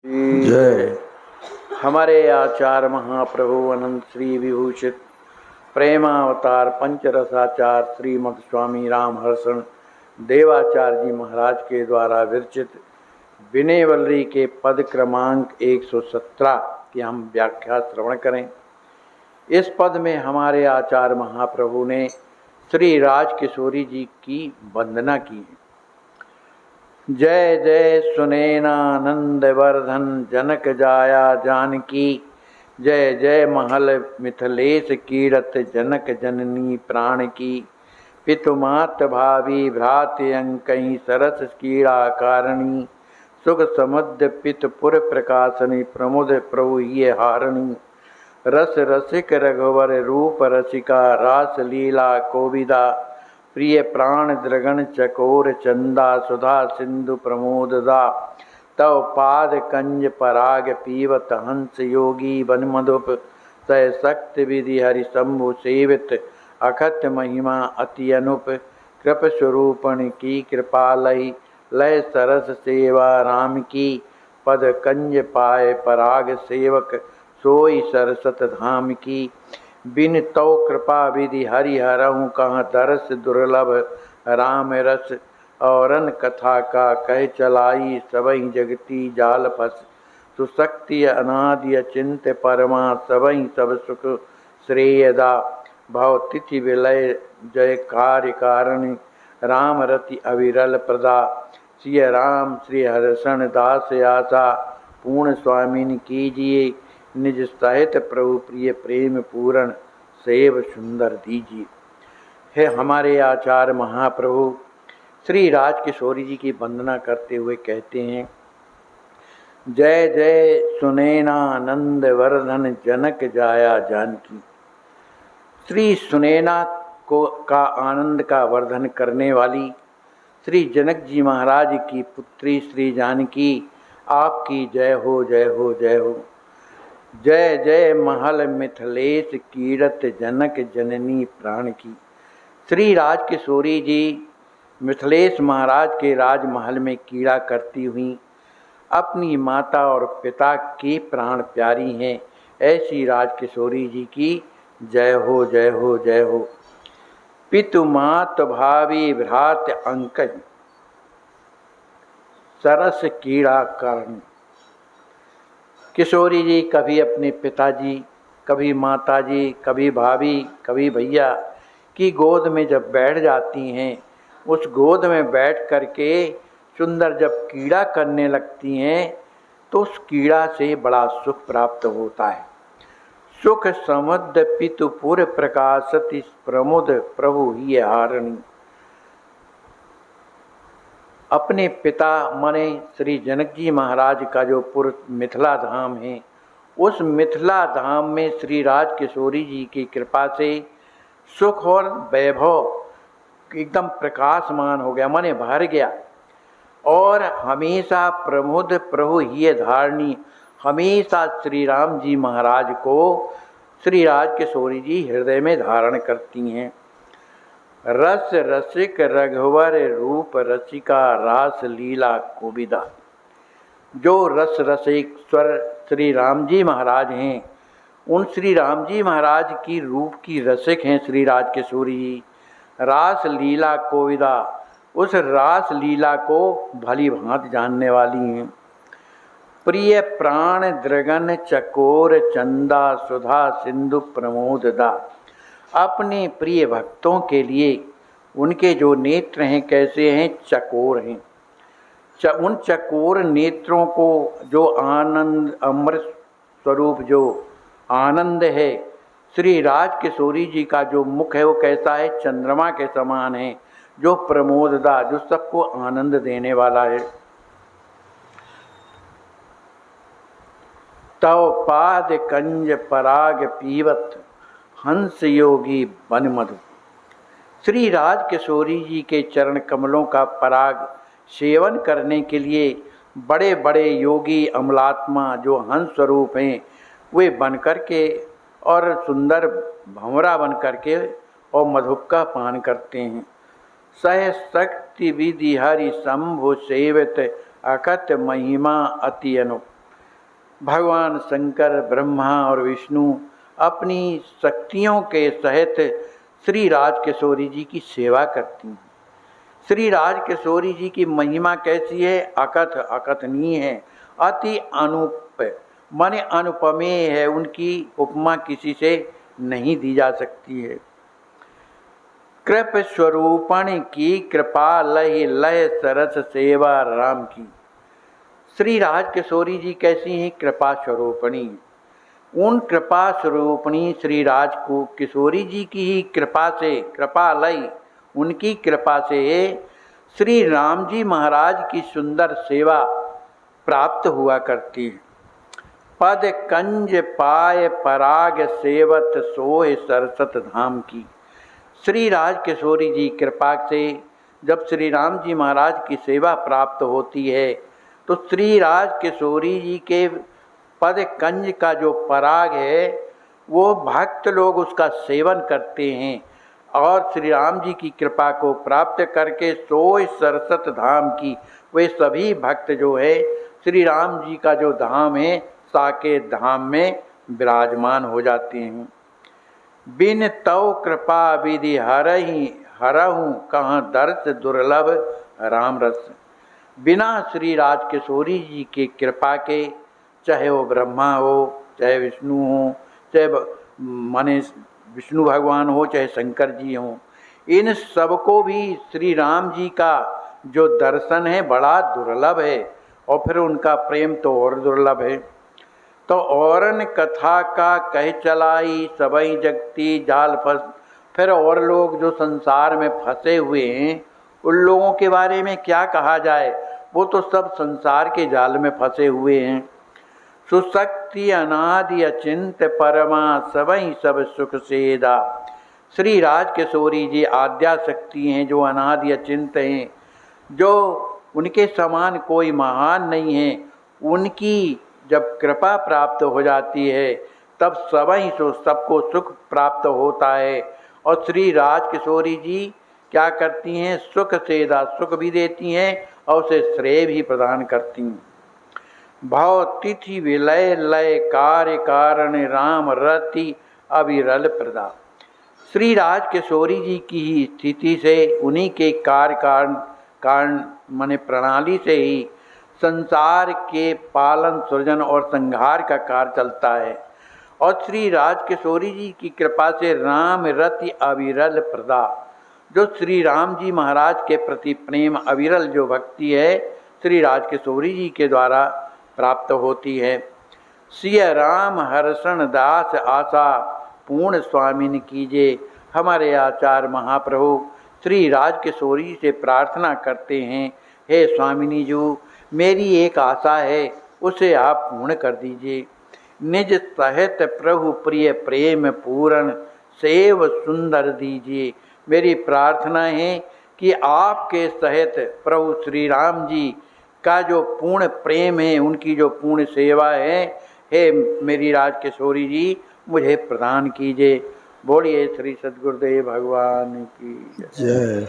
जय। हमारे आचार्य महाप्रभु अनंत श्री विभूषित प्रेमावतार पंचरसाचार श्रीमद स्वामी रामहर्षण देवाचार्य जी महाराज के द्वारा विरचित विनयवल्ली के पद क्रमांक 117 की हम व्याख्या श्रवण करें। इस पद में हमारे आचार्य महाप्रभु ने श्री राजकिशोरी जी की वंदना की है। जय जय सुनैनानंद वर्धन जनक जाया जानकी, जय जय महल मिथिलेश कीरत जनक जननी प्राण की। पितुमात भावी भ्राति अंकई सरस कीड़ा कारिणी, सुख समुद्र पितपुर प्रकाशनी प्रमुद प्रभु ये हारिणी। रस रसिक रघुवर रूप रसिका रास लीला कोविदा, प्रिय प्राण द्रगण चकोर चंदा सुधा सिंधु प्रमोददा। तव पाद कंज पराग पीवत हंस योगी वन मधुप, सह शक्ति विधि हरि शंभु सेवित अखत महिमा अति अनुप। कृप स्वरूपण की कृपालय लय सरस सेवा राम की, पद कंज पाए पराग सेवक सोई सरसत धाम की। बिन तौ कृपा विधि हरिहरहु कहाँ दरस दुर्लभ राम रस। औरन कथा का कह चलाई सबहि जगती जाल फस। सुशक्ति अनादि अचिंत परमा सबहि सब सुख श्रेयदा। भव तिथि विलय जय कार्य कारिणी राम रति अविरल प्रदा। सिय राम श्री हर्षण दास आशा, पूर्ण स्वामिनी कीजिए निज सहित प्रभु प्रिय प्रेम पूरण सेव सुंदर दीजिए। है हमारे आचार्य महाप्रभु श्री राजकिशोरी जी की वंदना करते हुए कहते हैं, जय जय सुनैनानंद वर्धन जनक जाया जानकी। श्री सुनैना को का आनंद का वर्धन करने वाली श्री जनक जी महाराज की पुत्री श्री जानकी, आपकी जय हो जय हो जय हो। जय जय महल मिथिलेश कीरत जनक जननी प्राण की। श्री राजकिशोरी जी मिथिलेश महाराज के राजमहल में कीड़ा करती हुई अपनी माता और पिता की प्राण प्यारी हैं। ऐसी राजकिशोरी जी की जय हो जय हो जय हो। पितु मात भावी भ्रात अंक सरस कीड़ा कारण। किशोरी जी कभी अपने पिताजी, कभी माताजी, कभी भाभी, कभी भैया की गोद में जब बैठ जाती हैं, उस गोद में बैठ करके सुंदर जब कीड़ा करने लगती हैं तो उस कीड़ा से बड़ा सुख प्राप्त होता है। सुख समुद्र पितुपुर प्रकाशति प्रमुद प्रभु ही हारिणी। अपने पिता माने श्री जनक जी महाराज का जो पुर मिथिला धाम है, उस मिथिला धाम में श्री राजकिशोरी जी की कृपा से सुख और वैभव एकदम प्रकाशमान हो गया, माने भर गया। और हमेशा प्रमुद प्रभु ही धारणी, हमेशा श्री राम जी महाराज को श्री राजकिशोरी जी हृदय में धारण करती हैं। रस रसिक रघुवर रूप रसिका रास लीला कोविदा। जो रस रसिक स्वर श्री राम जी महाराज हैं, उन श्री राम जी महाराज की रूप की रसिक हैं श्री राजकिशोरी जी। रास लीला कोविदा, उस रास लीला को भली भांति जानने वाली हैं। प्रिय प्राण द्रगन चकोर चंदा सुधा सिंधु प्रमोददा। अपने प्रिय भक्तों के लिए उनके जो नेत्र हैं कैसे हैं, चकोर हैं। उन चकोर नेत्रों को जो आनंद अमृत स्वरूप जो आनंद है, श्री राजकिशोरी जी का जो मुख है वो कैसा है, चंद्रमा के समान है, जो प्रमोददा, जो सबको आनंद देने वाला है। तव पाद कंज पराग पीवत हंस योगी वन मधु। श्री राजकिशोरी जी के चरण कमलों का पराग सेवन करने के लिए बड़े बड़े योगी अमलात्मा जो हंस स्वरूप हैं, वे बन करके और सुंदर भंवरा बन करके और मधुप का पान करते हैं। सह शक्ति विधि हरि शंभु सेवित अकथ महिमा अति अनुप। भगवान शंकर, ब्रह्मा और विष्णु अपनी शक्तियों के सहित श्री राजकिशोरी जी की सेवा करती हैं। श्री राजकिशोरी जी की महिमा कैसी है? अकथ अकथनीय है, अति अनुप माने अनुपमेय है। उनकी उपमा किसी से नहीं दी जा सकती है। कृप स्वरूपण की कृपा लय लय सरस सेवा राम की। श्री राजकिशोरी जी कैसी हैं? कृपा स्वरूपणी। उन कृपा स्वरूपणी श्री राज को किशोरी जी की ही कृपा से, कृपालय उनकी कृपा से श्री राम जी महाराज की सुंदर सेवा प्राप्त हुआ करती है। पद कंज पाय पराग सेवत सोह सरसत धाम की। श्री राजकिशोरी जी कृपा से जब श्री राम जी महाराज की सेवा प्राप्त होती है तो श्री राजकिशोरी जी के पद कंज का जो पराग है वो भक्त लोग उसका सेवन करते हैं और श्री राम जी की कृपा को प्राप्त करके सोई सरसत धाम की वे सभी भक्त जो है श्री राम जी का जो धाम है साकेत धाम में विराजमान हो जाते हैं। बिन तव कृपा विधि हरहूँ कहाँ दर्श दुर्लभ राम रस। बिना श्री राजकिशोरी जी के कृपा के, चाहे वो ब्रह्मा हो, चाहे विष्णु हो, चाहे माने विष्णु भगवान हो, चाहे शंकर जी हो, इन सबको भी श्री राम जी का जो दर्शन है बड़ा दुर्लभ है और फिर उनका प्रेम तो और दुर्लभ है। तो औरन कथा का कह चलाई सबई जगती जाल फंस। फिर और लोग जो संसार में फंसे हुए हैं उन लोगों के बारे में क्या कहा जाए, वो तो सब संसार के जाल में फंसे हुए हैं। सुशक्ति अनादि अचिंत परमा सबई सब सुख सेदा। श्री राजकिशोरी जी आद्या शक्ति हैं जो अनादि अचिंत हैं, जो उनके समान कोई महान नहीं है। उनकी जब कृपा प्राप्त हो जाती है तब सबई सबको सुख प्राप्त होता है। और श्री राजकिशोरी जी क्या करती हैं? सुख सेदा, सुख भी देती हैं और उसे श्रेय भी प्रदान करती हैं। भाव तिथि विलय लय कार्य कारण राम रति अविरल प्रदा। श्री राजकिशोरी जी की ही स्थिति से, उन्हीं के कार्य कारण माने प्रणाली से ही संसार के पालन, सृजन और संहार का कार्य चलता है। और श्री राजकिशोरी जी की कृपा से राम रति अविरल प्रदा, जो श्री राम जी महाराज के प्रति प्रेम अविरल जो भक्ति है श्री राजकिशोरी जी के द्वारा प्राप्त होती है। सिय राम हर्षण दास आशा पूर्ण स्वामिन कीजिए। हमारे आचार्य महाप्रभु श्री राजकिशोरी से प्रार्थना करते हैं, हे स्वामिनी जी, मेरी एक आशा है, उसे आप पूर्ण कर दीजिए। निज सहित प्रभु प्रिय प्रेम पूर्ण सेव सुंदर दीजिए। मेरी प्रार्थना है कि आपके सहित प्रभु श्री राम जी का जो पूर्ण प्रेम है, उनकी जो पूर्ण सेवा है, हे मेरी राजकिशोरी जी मुझे प्रदान कीजिए। बोलिए श्री सद्गुरुदेव भगवान की जय।